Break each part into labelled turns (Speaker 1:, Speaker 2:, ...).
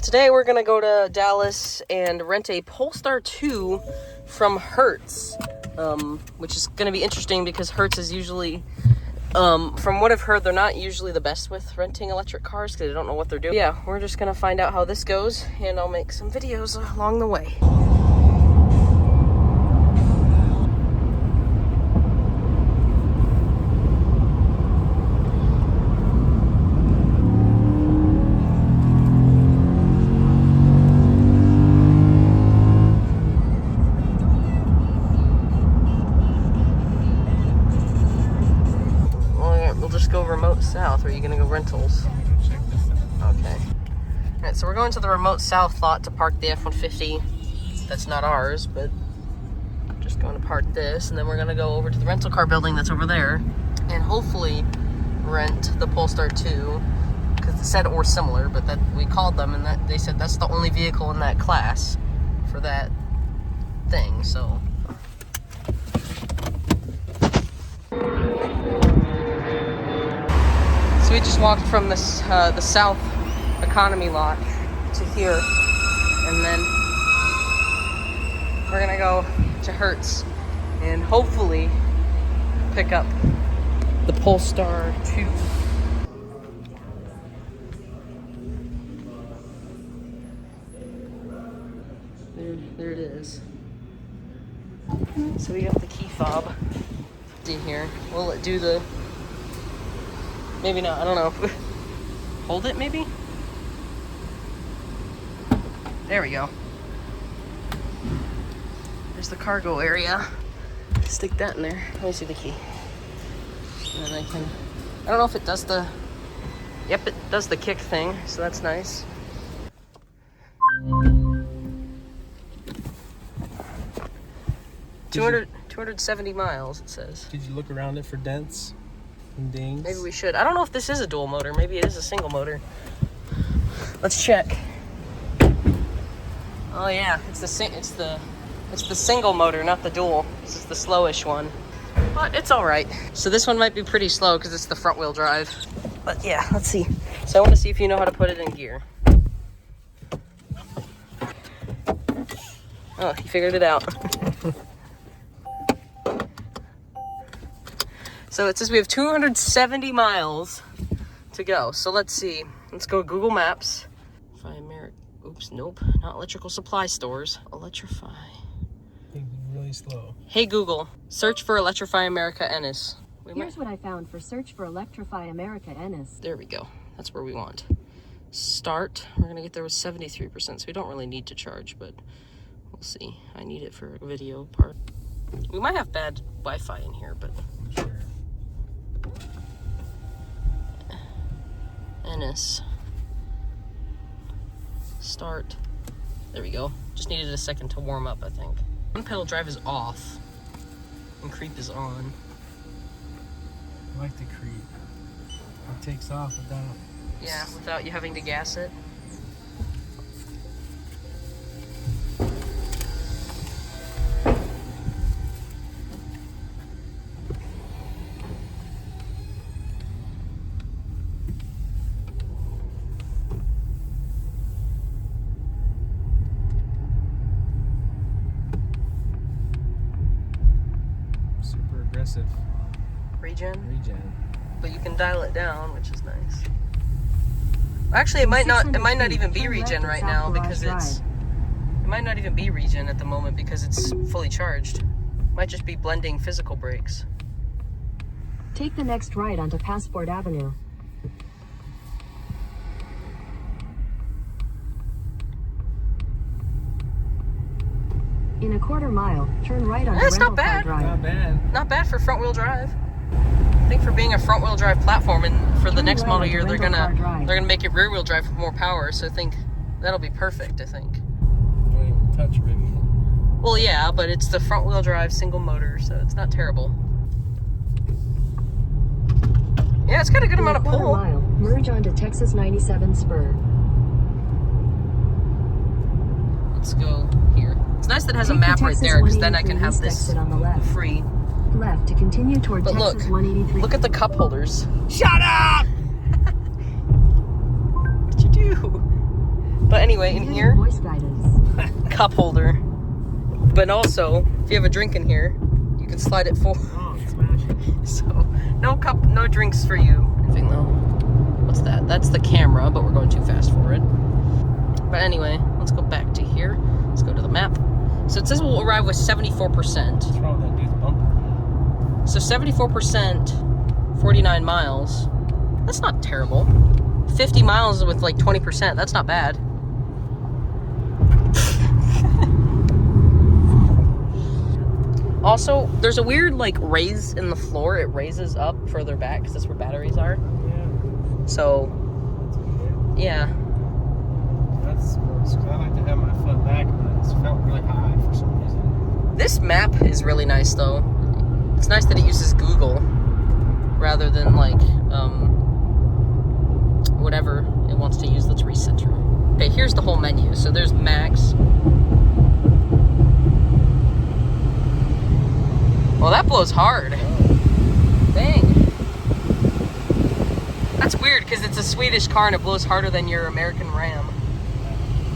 Speaker 1: today we're gonna go to Dallas and rent a Polestar 2 from Hertz, which is gonna be interesting because Hertz is usually, from what I've heard, they're not usually the best with renting electric cars because they don't know what they're doing. Yeah, we're just gonna find out how this goes, and I'll make some videos along the way. Go remote south, or are you gonna go rentals?
Speaker 2: Check this out.
Speaker 1: Okay. Alright, so we're going to the remote south lot to park the F-150. That's not ours, but I'm just going to park this, and then we're gonna go over to the rental car building that's over there, and hopefully rent the Polestar 2, because it said or similar, but that we called them, and that they said that's the only vehicle in that class for that thing, so. We just walked from this the South Economy lot to here, and then we're gonna go to Hertz and hopefully pick up the Polestar 2. There it is. So we got the key fob in here. Will it do the? Maybe not, I don't know. Hold it, maybe? There we go. There's the cargo area. Stick that in there. Let me see the key. And then I don't know if it does the, yep, it does the kick thing, so that's nice.
Speaker 2: Did you,
Speaker 1: 270 miles, it says.
Speaker 2: Did you look around it for dents and dings?
Speaker 1: Maybe we should. I don't know if this is a dual motor. Maybe it is a single motor. Let's check. Oh yeah, it's the single motor, not the dual. This is the slowish one, but it's all right. So this one might be pretty slow because it's the front wheel drive. But yeah, let's see. So I want to see if you know how to put it in gear. Oh, you figured it out. So it says we have 270 miles to go. So let's see. Let's go Google Maps. Oops, nope. Not electrical supply stores. Electrify.
Speaker 2: Really slow.
Speaker 1: Hey Google, search for Electrify America Ennis.
Speaker 3: Here's what I found for search for Electrify America Ennis.
Speaker 1: There we go. That's where we want. Start. We're gonna get there with 73%, so we don't really need to charge, but we'll see. I need it for a video part. We might have bad Wi-Fi in here, but
Speaker 2: Sure.
Speaker 1: Ennis. Start. There we go. Just needed a second to warm up, I think. One pedal drive is off, and creep is on.
Speaker 2: I like the creep. It takes off without.
Speaker 1: Yeah, without you having to gas it.
Speaker 2: Aggressive
Speaker 1: Regen, but you can dial it down, which is nice. Actually, it might not even be regen right now because it might not even be regen at the moment because it's fully charged. It might just be blending physical brakes.
Speaker 3: Take the next right onto Passport Avenue. In a quarter mile, turn right onto
Speaker 1: That's
Speaker 3: Rental
Speaker 1: not bad.
Speaker 3: Car Drive.
Speaker 2: Not bad.
Speaker 1: Not bad for front wheel drive. I think for being a front wheel drive platform, and for the
Speaker 3: Turn
Speaker 1: next
Speaker 3: right
Speaker 1: model
Speaker 3: onto
Speaker 1: year, they're
Speaker 3: Rental Car Drive.
Speaker 1: gonna make it rear wheel drive with more power. So I think that'll be perfect. I think.
Speaker 2: Don't even touch Rivian.
Speaker 1: Well, yeah, but it's the front wheel drive single motor, so it's not terrible. Yeah, it's got a good amount of
Speaker 3: In a quarter
Speaker 1: pull.
Speaker 3: mile, merge onto Texas 97 Spur.
Speaker 1: Let's go here. It's nice that it has a
Speaker 3: Take the
Speaker 1: map right
Speaker 3: Texas
Speaker 1: there, because then I
Speaker 3: 183
Speaker 1: can have
Speaker 3: east
Speaker 1: this
Speaker 3: exit on the left.
Speaker 1: free.
Speaker 3: Left to continue toward
Speaker 1: But
Speaker 3: Texas
Speaker 1: look,
Speaker 3: 183.
Speaker 1: look at the cup holders.
Speaker 2: Shut up!
Speaker 1: What'd you do? But anyway. Anyway, in here,
Speaker 3: Voice guidance.
Speaker 1: cup holder. But also, if you have a drink in here, you can slide it forward.
Speaker 2: Oh, smash it.
Speaker 1: So, no cup, no drinks for you. Anything though. What's that? That's the camera, but we're going too fast for it. But anyway, let's go back to here. Let's go to the map. So it says we'll arrive with 74%.
Speaker 2: What's wrong with that dude's bumper?
Speaker 1: So 74%, 49 miles. That's not terrible. 50 miles with like 20%. That's not bad. Also, there's a weird like raise in the floor. It raises up further back because that's where batteries are.
Speaker 2: Yeah.
Speaker 1: So, yeah.
Speaker 2: That's worse. I like to have my foot back, but it's felt really high for some reason.
Speaker 1: This map is really nice though. It's nice that it uses Google rather than like whatever it wants to use. Let's reset her. Okay, here's the whole menu. So there's max. Well, that blows hard. Dang. That's weird because it's a Swedish car and it blows harder than your American Ram.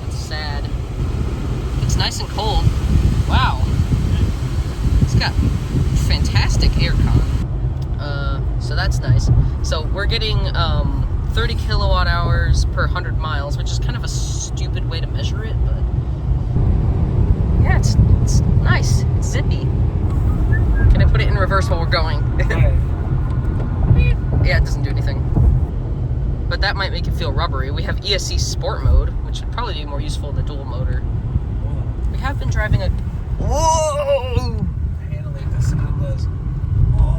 Speaker 1: That's sad. It's nice and cold. Wow. It's got fantastic aircon. So that's nice. So we're getting 30 kilowatt hours per 100 miles, which is kind of a stupid way to measure it, but yeah, it's nice. It's zippy. Can I put it in reverse while we're going? Yeah, it doesn't do anything. But that might make it feel rubbery. We have ESC Sport Mode, which would probably be more useful in the dual motor. We have been driving a... Whoa!
Speaker 2: Handling this, it does.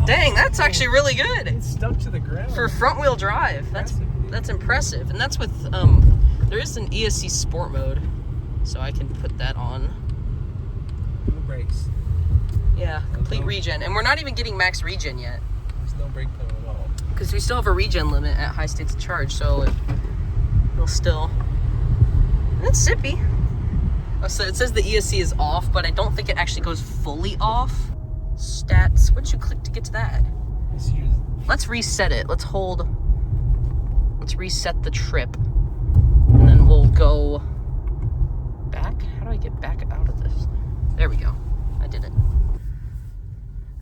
Speaker 1: Dang, that's actually really good.
Speaker 2: It's stuck to the ground.
Speaker 1: For front wheel drive, that's impressive. And that's with, there is an ESC Sport Mode, so I can put that on.
Speaker 2: No brakes.
Speaker 1: Yeah, complete regen. And we're not even getting max regen yet.
Speaker 2: There's no brake pedal at all.
Speaker 1: Because we still have a regen limit at high states of charge, so it'll still... That's zippy. Oh, so it says the ESC is off, but I don't think it actually goes fully off. Stats. What'd you click to get to that? Let's reset it. Let's reset the trip. And then we'll go back. How do I get back out of this? There we go. I did it.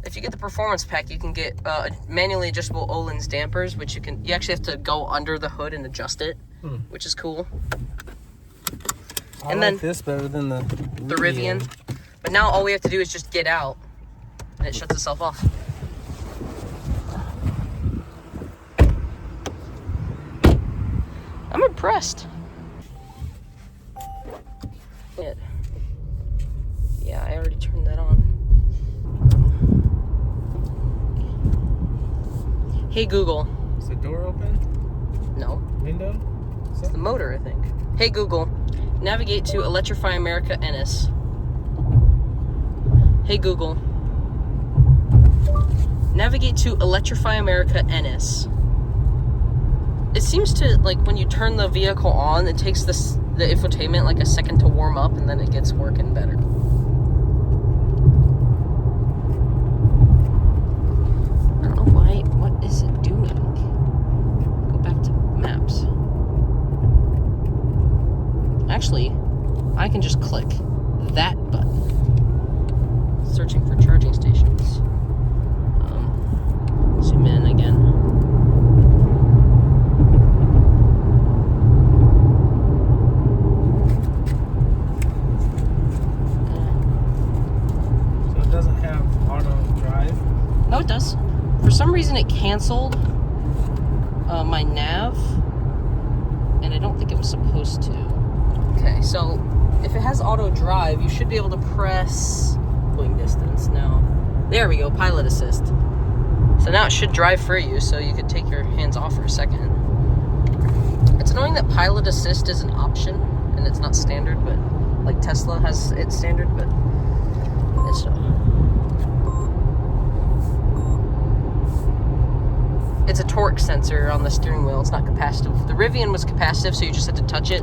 Speaker 1: If you get the performance pack, you can get manually adjustable Öhlins dampers, which you actually have to go under the hood and adjust it, which is cool.
Speaker 2: I
Speaker 1: and
Speaker 2: like
Speaker 1: then
Speaker 2: this better than the
Speaker 1: Rivian. But now all we have to do is just get out, and it shuts itself off. I'm impressed. Yeah, I already turned that on. Hey Google.
Speaker 2: Is the door open?
Speaker 1: No.
Speaker 2: Window?
Speaker 1: It's the motor, I think. Hey Google, navigate to Electrify America Ennis. Hey Google, navigate to Electrify America Ennis. It seems to, like, when you turn the vehicle on, it takes the infotainment like a second to warm up, and then it gets working better. I don't know why. What is it doing? Go back to maps. Actually, I can just click that button. Searching for charging stations. Zoom in again.
Speaker 2: So it doesn't have auto drive?
Speaker 1: No, it does. For some reason, it canceled my nav, and I don't think it was supposed to. Okay, so if it has auto drive, you should be able to press going distance now. There we go, pilot assist. So now it should drive for you, so you could take your hands off for a second. It's annoying that pilot assist is an option and it's not standard, but like Tesla has it standard, but it's a torque sensor on the steering wheel. It's not capacitive. The Rivian was capacitive, so you just had to touch it.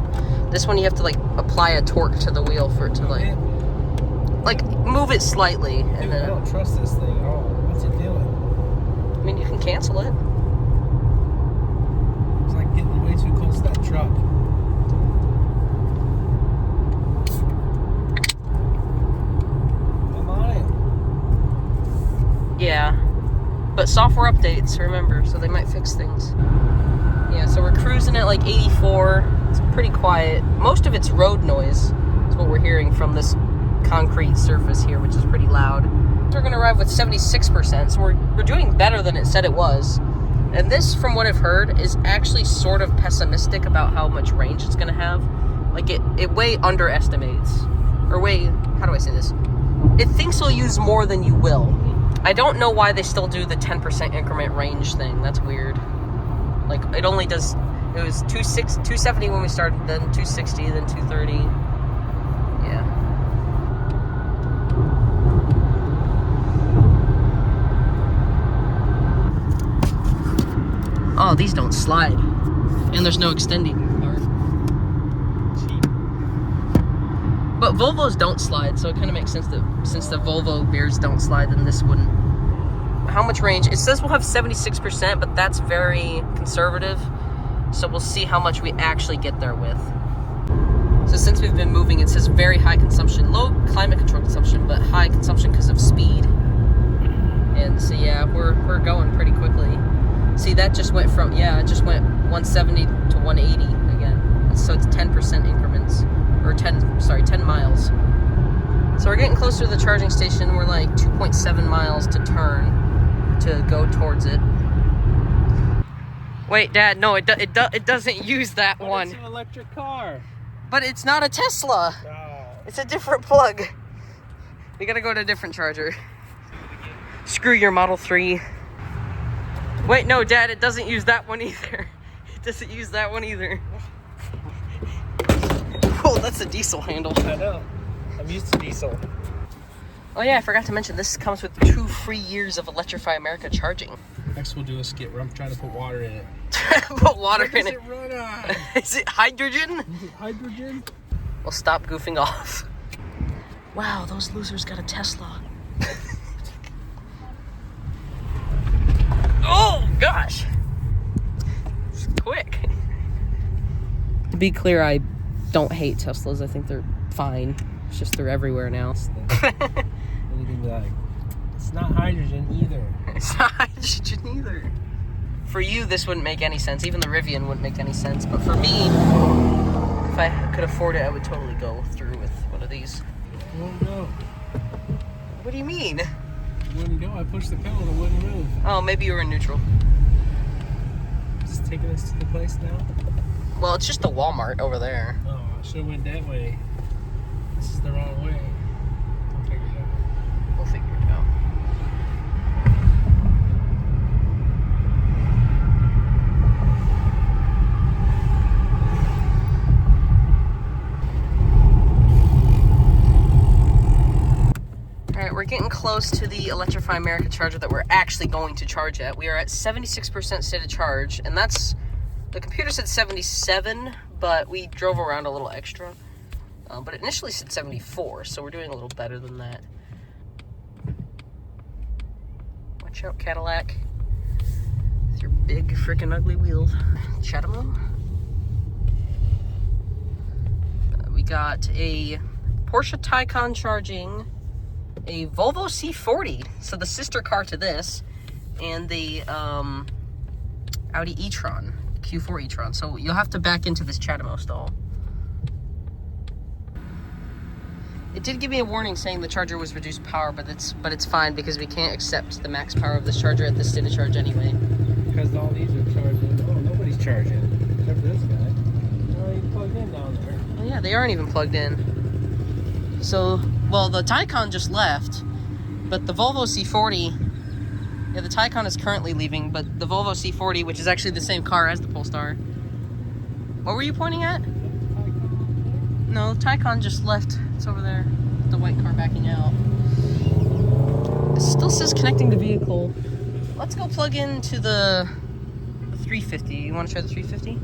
Speaker 1: This one you have to like apply a torque to the wheel for it to like move it slightly, and
Speaker 2: Dude,
Speaker 1: then
Speaker 2: I don't trust this thing at all. What's it doing?
Speaker 1: I mean, you can cancel it.
Speaker 2: It's like getting way too close to that truck.
Speaker 1: but software updates, remember, so they might fix things. Yeah, so we're cruising at like 84. It's pretty quiet. Most of it's road noise. That's what we're hearing from this concrete surface here, which is pretty loud. We're gonna arrive with 76%, so we're doing better than it said it was. And this, from what I've heard, is actually sort of pessimistic about how much range it's gonna have. Like it way underestimates, or way, how do I say this? It thinks you'll use more than you will. I don't know why they still do the 10% increment range thing. That's weird. Like, it only does, it was 270 when we started, then 260, then 230. Yeah. Oh, these don't slide. And there's no extending part.
Speaker 2: Cheap.
Speaker 1: But Volvos don't slide, so it kind of makes sense that since the Volvo beers don't slide, then this wouldn't. How much range? It says we'll have 76%, but that's very conservative. So we'll see how much we actually get there with. So since we've been moving, it says very high consumption, low climate control consumption, but high consumption because of speed. And so yeah, we're going pretty quickly. See, that just went from, yeah, it just went 170 to 180 again. So it's 10% increments, or 10 miles. So we're getting closer to the charging station. We're like 2.7 miles to turn to go towards it. Wait, Dad, no, it doesn't use that one.
Speaker 2: It's an electric car.
Speaker 1: But it's not a Tesla.
Speaker 2: Oh.
Speaker 1: It's a different plug. We gotta go to a different charger. Screw your Model 3. Wait, no, Dad, it doesn't use that one either. It doesn't use that one either. Oh, that's a diesel handle.
Speaker 2: I know. I'm used to diesel.
Speaker 1: Oh yeah, I forgot to mention, this comes with 2 free years of Electrify America charging.
Speaker 2: Next we'll do a skit where I'm trying to put water in it.
Speaker 1: Put water in it.
Speaker 2: What does it run on?
Speaker 1: Is it hydrogen?
Speaker 2: Is it hydrogen?
Speaker 1: We'll stop goofing off. Wow, those losers got a Tesla. Oh, gosh. It's quick. To be clear, I don't hate Teslas. I think they're fine. It's just they're everywhere now.
Speaker 2: Anything like, it's not hydrogen either.
Speaker 1: It's not hydrogen either. For you, this wouldn't make any sense. Even the Rivian wouldn't make any sense. But for me, if I could afford it, I would totally go through with one of these.
Speaker 2: It wouldn't go.
Speaker 1: What do you mean?
Speaker 2: It wouldn't go. I pushed the pedal and it wouldn't move.
Speaker 1: Oh, maybe you were in neutral.
Speaker 2: Just taking us to the place now?
Speaker 1: Well, it's just the Walmart over there.
Speaker 2: Oh, I should have went that way. This is the wrong way. We'll figure it out.
Speaker 1: We'll figure it out. Alright, we're getting close to the Electrify America charger that we're actually going to charge at. We are at 76% state of charge, and that's, the computer said 77, but we drove around a little extra. But it initially said 74, so we're doing a little better than that. Watch out, Cadillac. With your big freaking ugly wheels. Chatamo. We got a Porsche Taycan charging, a Volvo C40, so the sister car to this, and the Audi e-tron, Q4 e-tron. So you'll have to back into this Chatamo stall. It did give me a warning saying the charger was reduced power, but it's fine because we can't accept the max power of this charger at this state of charge anyway.
Speaker 2: Because all these are charging. Oh, nobody's charging. Except for this guy. They're already plugged in down there.
Speaker 1: Oh yeah, they aren't even plugged in. So, well, the Taycan just left, but the Volvo C40, yeah, the Taycan is currently leaving, but the Volvo C40, which is actually the same car as the Polestar. What were you pointing at? No, the Taycan just left. It's over there. The white car backing out. It still says connecting to vehicle. Let's go plug into the 350. You want to try the 350?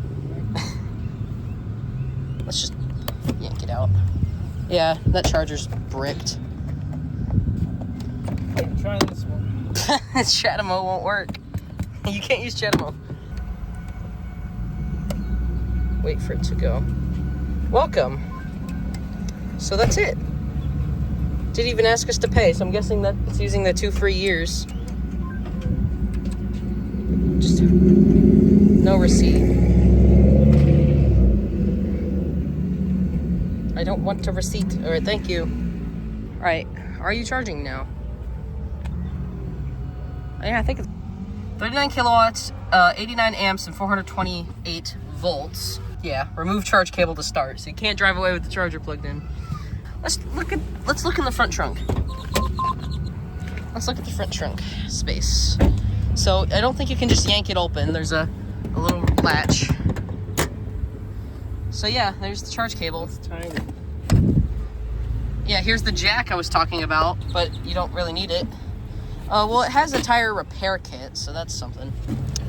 Speaker 1: Let's just yank it out. Yeah, that charger's bricked.
Speaker 2: Try this one.
Speaker 1: Chatamo won't work. You can't use Chatamo. Wait for it to go. Welcome. So that's it. Didn't even ask us to pay, so I'm guessing that it's using the 2 free years. Just no receipt. I don't want a receipt. All right, thank you. All right, are you charging now? Yeah, I think it's 39 kilowatts, 89 amps, and 428 volts. Yeah, remove charge cable to start, so you can't drive away with the charger plugged in. Let's look in the front trunk. Let's look at the front trunk space. So I don't think you can just yank it open. There's a little latch. So yeah, there's the charge cable.
Speaker 2: It's tiny.
Speaker 1: Yeah, here's the jack I was talking about, but you don't really need it. Well, it has a tire repair kit, so that's something.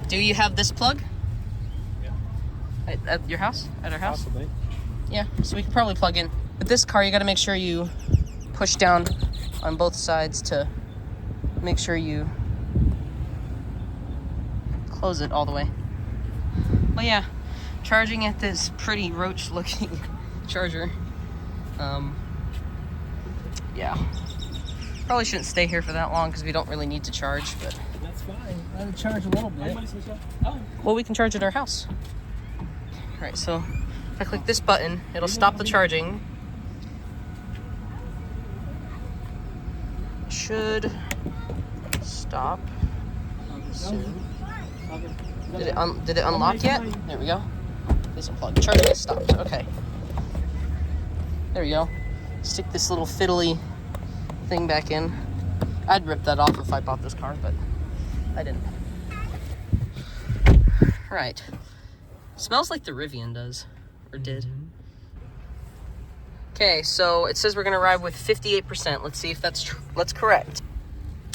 Speaker 1: Do you have this plug?
Speaker 2: Yeah.
Speaker 1: At your house? At our house?
Speaker 2: Possibly.
Speaker 1: Yeah, so we could probably plug in. With this car, you gotta make sure you push down on both sides to make sure you close it all the way. Well, yeah, charging at this pretty roach-looking charger. Yeah. Probably shouldn't stay here for that long because we don't really need to charge, but...
Speaker 2: That's fine. Let it charge a little bit.
Speaker 1: Well, we can charge at our house. All right, so if I click this button, it'll stop the charging. Should stop soon. Did it unlock yet? There we go. Please unplug. Charging is stopped. Okay. There we go. Stick this little fiddly thing back in. I'd rip that off if I bought this car, but I didn't. Right. Smells like the Rivian does, or did. Okay, so it says we're gonna arrive with 58%. Let's see if that's correct.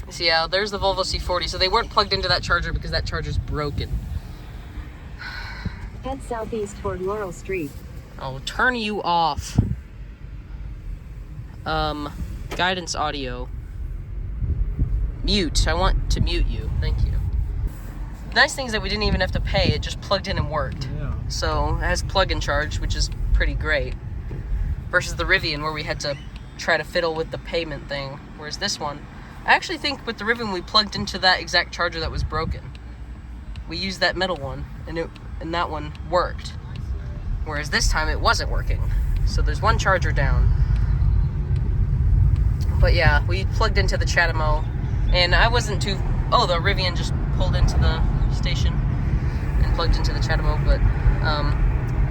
Speaker 1: So yeah, there's the Volvo C40. So they weren't plugged into that charger because that charger's broken.
Speaker 3: Head southeast toward Laurel Street.
Speaker 1: I'll turn you off. Guidance audio. Mute. I want to mute you. Thank you. The nice thing is that we didn't even have to pay. It just plugged in and worked.
Speaker 2: Yeah.
Speaker 1: So it has plug-in charge, which is pretty great. Versus the Rivian, where we had to try to fiddle with the payment thing. Whereas this one, I actually think with the Rivian we plugged into that exact charger that was broken. We used that metal one, and that one worked. Whereas this time it wasn't working. So there's one charger down. But yeah, we plugged into the Chatamo, and I wasn't too... Oh, the Rivian just pulled into the station and plugged into the Chatamo, but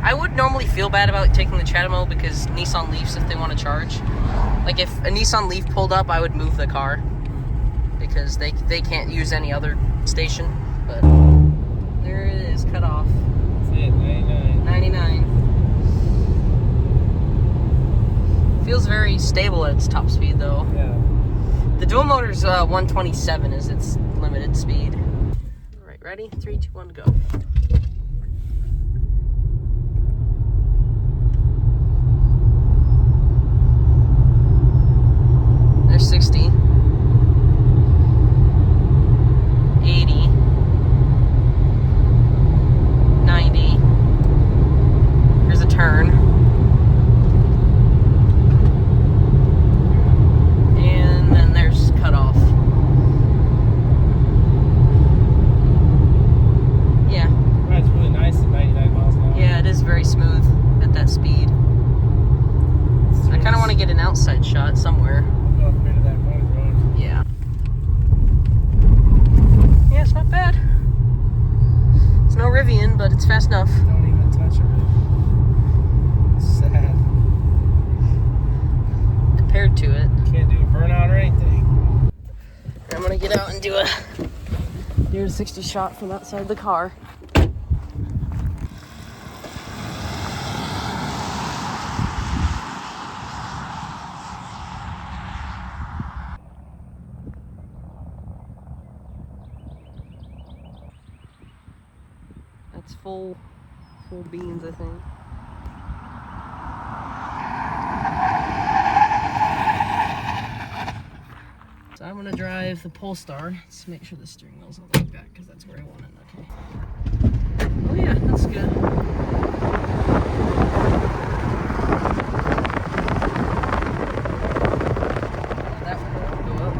Speaker 1: I would normally feel bad about taking the Chatamo because Nissan Leafs, if they want to charge. Like, if a Nissan Leaf pulled up, I would move the car because they can't use any other station. But there it is, cut off.
Speaker 2: That's it, 99.
Speaker 1: 99. Feels very stable at its top speed, though.
Speaker 2: Yeah.
Speaker 1: The dual motor's 127 is its limited speed. All right, ready? 3, 2, 1, go. There's 60. 80. 90. Here's a turn. Outside shot somewhere.
Speaker 2: Go up here to that road.
Speaker 1: Yeah. Yeah, it's not bad. It's no Rivian, but it's fast enough.
Speaker 2: Don't even touch it. It's sad.
Speaker 1: Compared to it.
Speaker 2: Can't do a burnout or anything.
Speaker 1: I'm gonna get out and do a 0 to 60 shot from outside the car. That's full beans, I think. So I'm gonna drive the Polestar. Let's make sure the steering wheel's all the way back because that's where I want it. Okay. Oh yeah, that's good. That one will go up.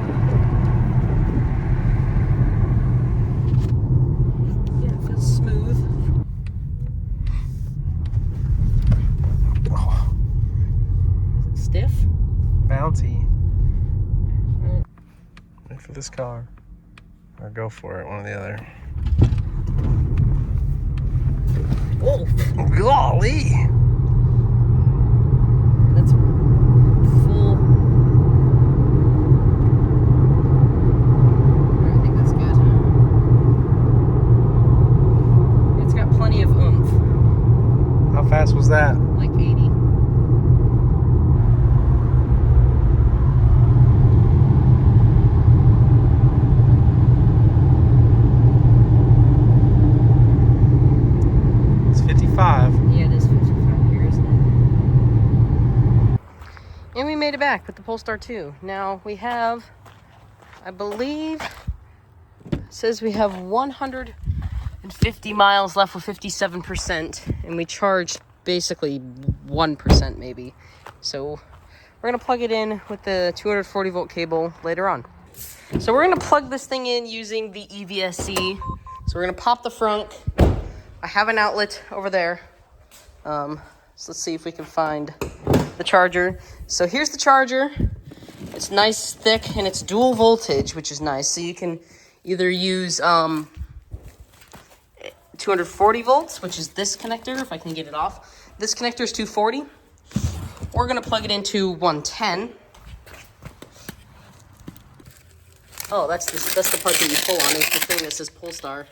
Speaker 2: this car. Or go for it, one or the other.
Speaker 1: Oh,
Speaker 2: Golly!
Speaker 1: that's full. I think that's good. It's got plenty of oomph.
Speaker 2: How fast was that?
Speaker 1: Like 80.
Speaker 2: It's 55.
Speaker 1: Yeah, it is 55 here, isn't it? And we made it back with the Polestar 2. Now we have, I believe, it says we have 150 miles left with 57%, and we charged basically 1% maybe. So we're gonna plug it in with the 240 volt cable later on. So we're gonna plug this thing in using the EVSC. So we're gonna pop the front. I have an outlet over there. So let's see if we can find the charger. So here's the charger. It's nice, thick, and it's dual voltage, which is nice. So you can either use 240 volts, which is this connector, if I can get it off. This connector is 240. We're gonna plug it into 110. Oh, that's the part that you pull on, is the thing that says Polestar.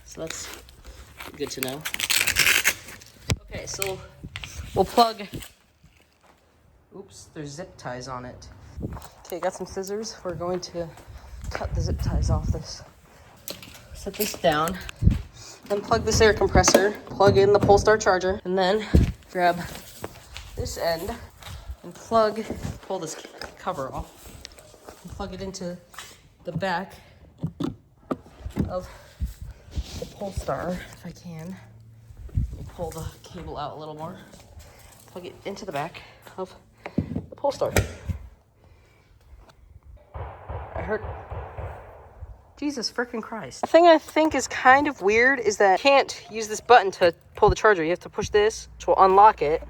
Speaker 1: So that's good to know. Okay, so we'll plug. Oops, there's zip ties on it. Okay, got some scissors. We're going to cut the zip ties off this. Set this down. Then plug this air compressor. Plug in the Polestar charger, and then grab this end and pull this cover off. And plug it into the back of the Polestar, if I can. Pull the cable out a little more. Plug it into the back of the Polestar. I heard. Jesus frickin' Christ. The thing I think is kind of weird is that you can't use this button to pull the charger. You have to push this to unlock it.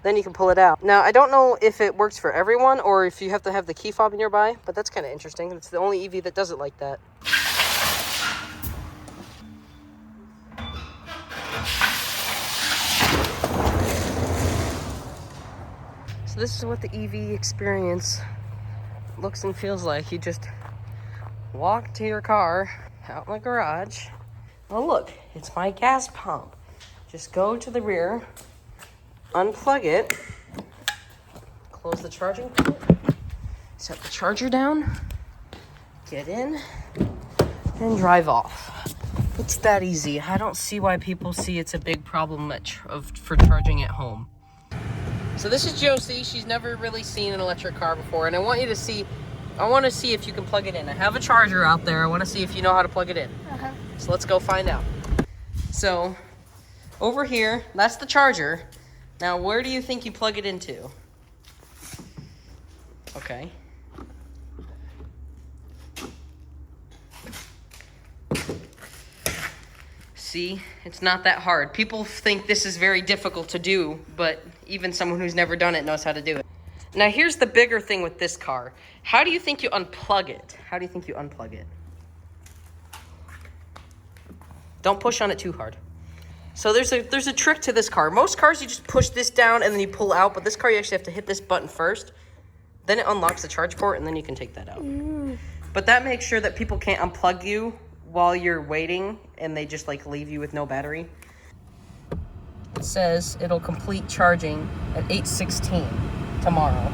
Speaker 1: Then you can pull it out. Now, I don't know if it works for everyone or if you have to have the key fob nearby, but that's kind of interesting. It's the only EV that does it like that. So this is what the EV experience looks and feels like. You just walk to your car out in the garage. Oh look, it's my gas pump. Just go to the rear, unplug it, close the charging port, set the charger down, get in, and drive off. It's that easy. I don't see why people see it's a big problem for charging at home. So this is Josie. She's never really seen an electric car before, and I want to see if you can plug it in. I have a charger out there. I want to see if you know how to plug it in. So let's go find out. So over here, that's the charger. Now, where do you think you plug it into? Okay. See, it's not that hard. People think this is very difficult to do, but even someone who's never done it knows how to do it. Now, here's the bigger thing with this car. How do you think you unplug it? How do you think you unplug it? Don't push on it too hard. So there's a trick to this car. Most cars, you just push this down and then you pull out, but this car, you actually have to hit this button first. Then it unlocks the charge port, and then you can take that out. But that makes sure that people can't unplug you while you're waiting, and they just like leave you with no battery. It says it'll complete charging at 8:16 tomorrow.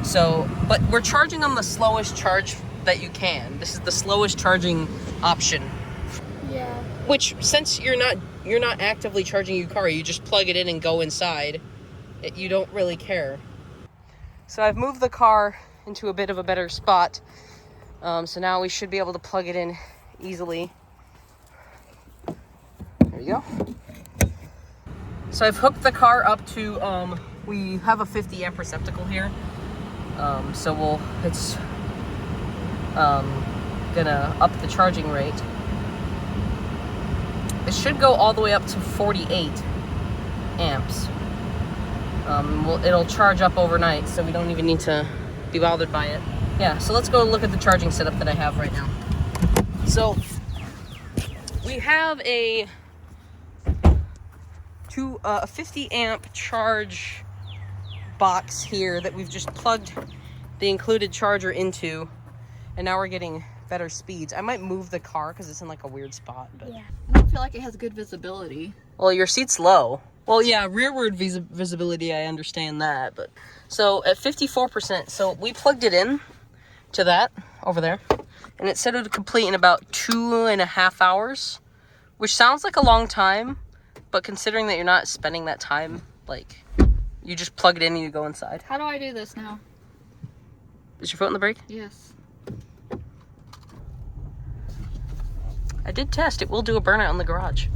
Speaker 1: So, but we're charging on the slowest charge that you can. This is the slowest charging option.
Speaker 4: Yeah.
Speaker 1: Which, since you're not actively charging your car, you just plug it in and go inside. You don't really care. So I've moved the car into a bit of a better spot. So now we should be able to plug it in easily. There you go. So I've hooked the car up to, we have a 50 amp receptacle here. So it's gonna up the charging rate. It should go all the way up to 48 amps. It'll charge up overnight, so we don't even need to be bothered by it. Yeah, so let's go look at the charging setup that I have right now. So we have a 50 amp charge box here that we've just plugged the included charger into, and now we're getting better speeds. I might move the car because it's in like a weird spot, but
Speaker 4: yeah, I don't feel like it has good visibility.
Speaker 1: well, your seat's low. Well, yeah, rearward visibility, I understand that, but so at 54%, so we plugged it in to that over there, and it said it would complete in about 2.5 hours, which sounds like a long time, but considering that you're not spending that time, like, you just plug it in and you go inside.
Speaker 4: How do I do this now?
Speaker 1: Is your foot on the brake?
Speaker 4: Yes.
Speaker 1: I did test. It will do a burnout in the garage.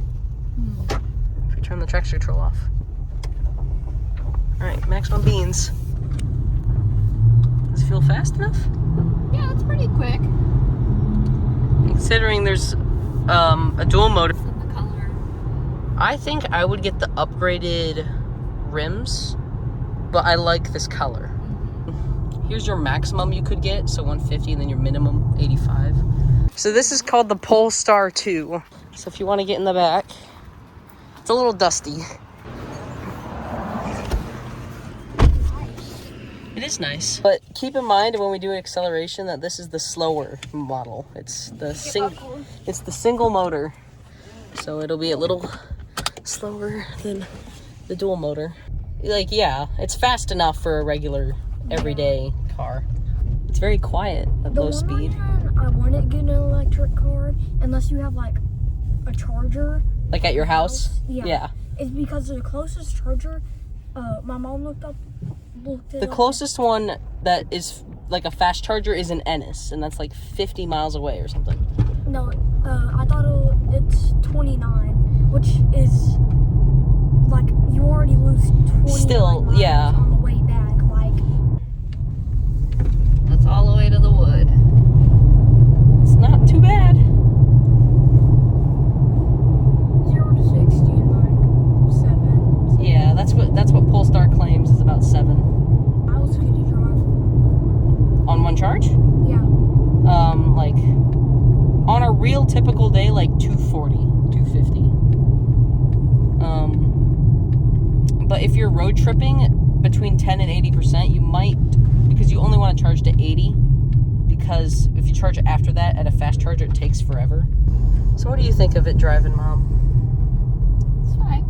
Speaker 1: If you turn the traction control off. Alright, maximum beans. Does it feel fast enough?
Speaker 4: Yeah, it's pretty quick.
Speaker 1: Considering there's a dual motor.
Speaker 4: It's in the color.
Speaker 1: I think I would get the upgraded rims, but I like this color. Here's your maximum you could get, so 150, and then your minimum 85. So this is called the Polestar 2. So if you want to get in the back, it's a little dusty. It is nice, but keep in mind when we do acceleration that this is the slower model. It's the single motor, so it'll be a little slower than the dual motor. Like, yeah, it's fast enough for a regular everyday car. It's very quiet at low speed.
Speaker 5: I wouldn't get an electric car unless you have like a charger.
Speaker 1: Like at your house?
Speaker 5: Yeah. It's because the closest charger, my mom looked it
Speaker 1: the
Speaker 5: up.
Speaker 1: closest one that is like a fast charger is in Ennis, and that's like 50 miles away or something.
Speaker 5: No, I thought it's 29, which is like you already lose 20
Speaker 1: Still,
Speaker 5: miles
Speaker 1: yeah.
Speaker 5: on the way back. Like
Speaker 4: That's all the way to the wood.
Speaker 1: It's not too bad.
Speaker 5: 0 to 60 in like 7.
Speaker 1: Yeah, that's what Polestar claims is about 7.
Speaker 5: Miles could you drive?
Speaker 1: On one charge?
Speaker 5: Yeah.
Speaker 1: Like on a real typical day, like 240, 250. But if you're road tripping between 10 and 80%, you might, because you only want to charge to 80, because if you charge it after that at a fast charger, it takes forever. So what do you think of it driving, Mom?
Speaker 4: It's fine.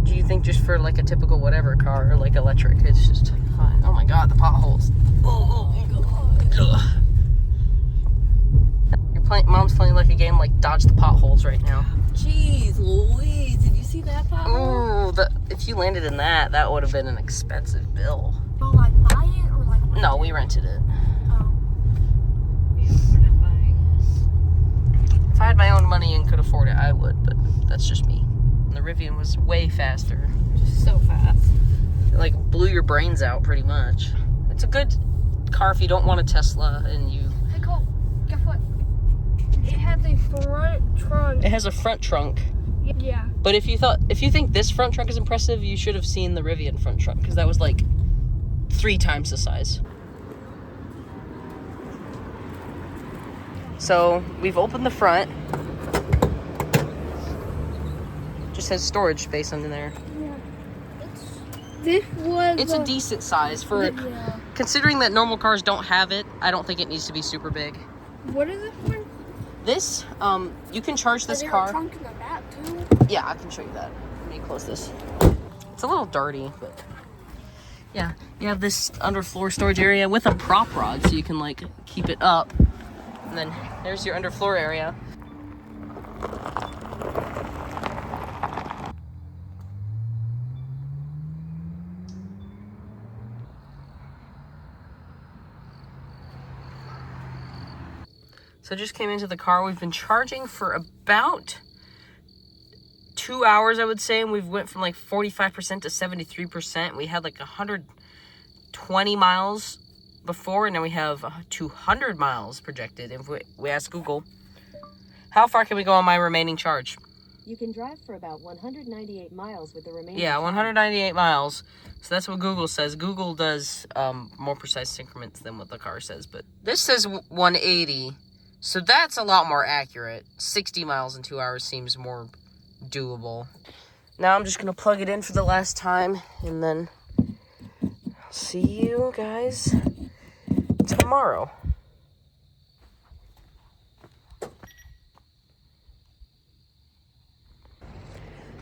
Speaker 1: Do you think just for like a typical whatever car or like electric, it's just fine? Oh my God, the potholes. Oh my God. Mom's playing like a game like Dodge the Potholes right now.
Speaker 4: Jeez Louise, did you see that pothole?
Speaker 1: Ooh, if you landed in that, that would have been an expensive bill.
Speaker 5: Oh, like buy it or like rent
Speaker 1: No,
Speaker 5: it?
Speaker 1: we rented it.
Speaker 5: Oh.
Speaker 4: Yeah, we're not buying this.
Speaker 1: If I had my own money and could afford it, I would, but that's just me. And the Rivian was way faster.
Speaker 4: Just so fast.
Speaker 1: It like blew your brains out pretty much. It's a good car if you don't want a Tesla and you...
Speaker 5: Hey Cole, guess what? It has a front trunk.
Speaker 1: It has a front trunk.
Speaker 5: Yeah.
Speaker 1: But if you think this front trunk is impressive, you should have seen the Rivian front trunk, because that was like 3 times the size. So we've opened the front. Just has storage space under there.
Speaker 5: This was.
Speaker 1: It's a decent size for
Speaker 5: Yeah.
Speaker 1: considering that normal cars don't have it. I don't think it needs to be super big.
Speaker 5: What is it for?
Speaker 1: This, you can charge this
Speaker 5: Is there a
Speaker 1: car.
Speaker 5: trunk in the back too?
Speaker 1: Yeah, I can show you that. Let me close this. It's a little dirty, but yeah, you have this underfloor storage area with a prop rod, so you can like keep it up. And then there's your underfloor area. So I just came into the car. We've been charging for about 2 hours, I would say, and we've went from like 45% to 73%. We had like 120 miles before, and now we have 200 miles projected. If we ask Google, how far can we go on my remaining charge?
Speaker 3: You can drive for about 198 miles with the remaining.
Speaker 1: Yeah, 198 miles. So that's what Google says. Google does more precise increments than what the car says, but this says 180. So that's a lot more accurate. 60 miles in 2 hours seems more doable. Now I'm just gonna plug it in for the last time, and then I'll see you guys tomorrow.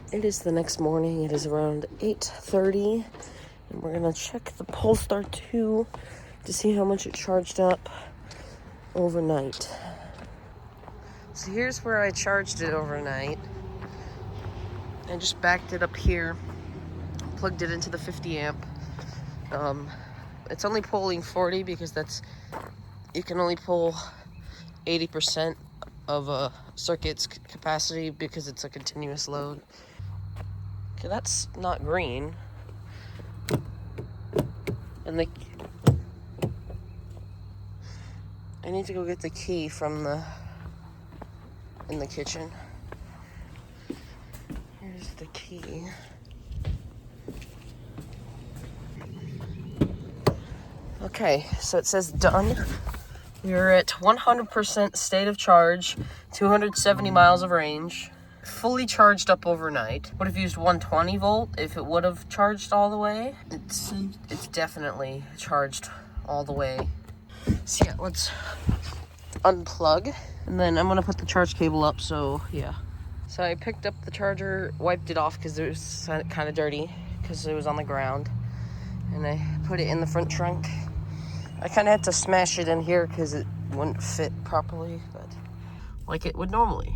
Speaker 1: It is the next morning. It is around 8:30, and we're gonna check the Polestar 2 to see how much it charged up overnight. So here's where I charged it overnight. I just backed it up here, plugged it into the 50 amp. It's only pulling 40 because you can only pull 80% of a circuit's capacity because it's a continuous load. Okay, that's not green. And I need to go get the key from in the kitchen. Here's the key. Okay, so it says done. We're at 100% state of charge, 270 miles of range, fully charged up overnight. Would have used 120 volt if it would have charged all the way. It's definitely charged all the way. So yeah, let's unplug, and then I'm gonna put the charge cable up. So yeah, so I picked up the charger, wiped it off because it was kind of dirty because it was on the ground, and I put it in the front trunk. I kind of had to smash it in here because it wouldn't fit properly, but like it would normally.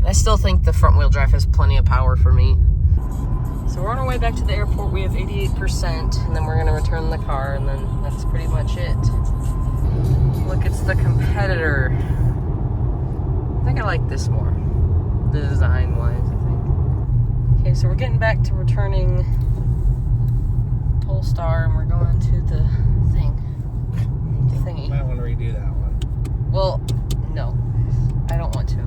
Speaker 1: I still think the front wheel drive has plenty of power for me. So we're on our way back to the airport. We have 88%, and then we're gonna return the car, and then that's pretty much it. Look, it's the competitor. I think I like this more, the design-wise, I think. Okay, so we're getting back to returning Polestar, and we're going to the thing. The thingy.
Speaker 2: You might want to redo that one.
Speaker 1: Well, no, I don't want to.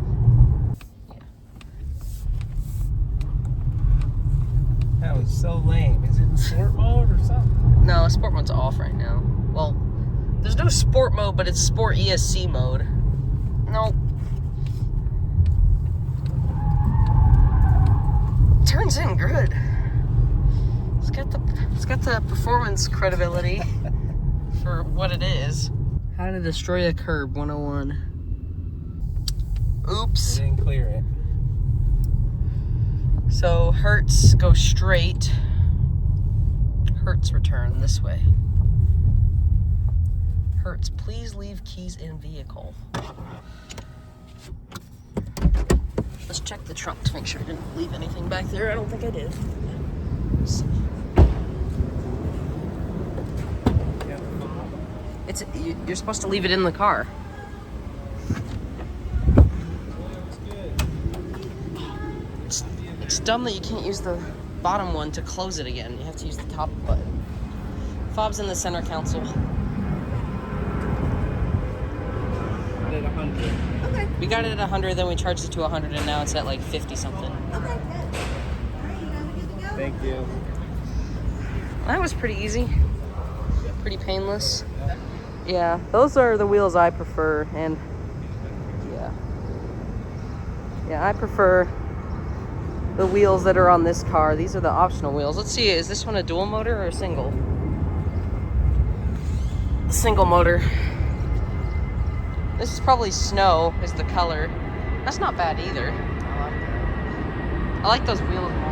Speaker 2: That was so lame. Is it in sport mode or something?
Speaker 1: No, sport mode's off right now. Well, there's no sport mode, but it's sport ESC mode. Nope. Turns in good. It's got the performance credibility for what it is. How to destroy a curb 101. Oops.
Speaker 2: I didn't clear it.
Speaker 1: So Hertz go straight. Hertz return this way. Hertz, please leave keys in vehicle. Let's check the trunk to make sure I didn't leave anything back there. I don't think I did. Let's see. You're supposed to leave it in the car. It's dumb that you can't use the bottom one to close it again. You have to use the top button. Fob's in the center console.
Speaker 2: At 100.
Speaker 4: Okay.
Speaker 1: We got it at 100, then we charged it to 100, and now it's at like 50 something.
Speaker 4: Okay, good. All right, you guys are good to go?
Speaker 2: Thank you.
Speaker 1: That was pretty easy. Pretty painless. Yeah, those are the wheels I prefer, and yeah, I prefer the wheels that are on this car. These are the optional wheels. Let's see, is this one a dual motor or a single? Single motor. This is probably snow, is the color. That's not bad either. I like those wheels more.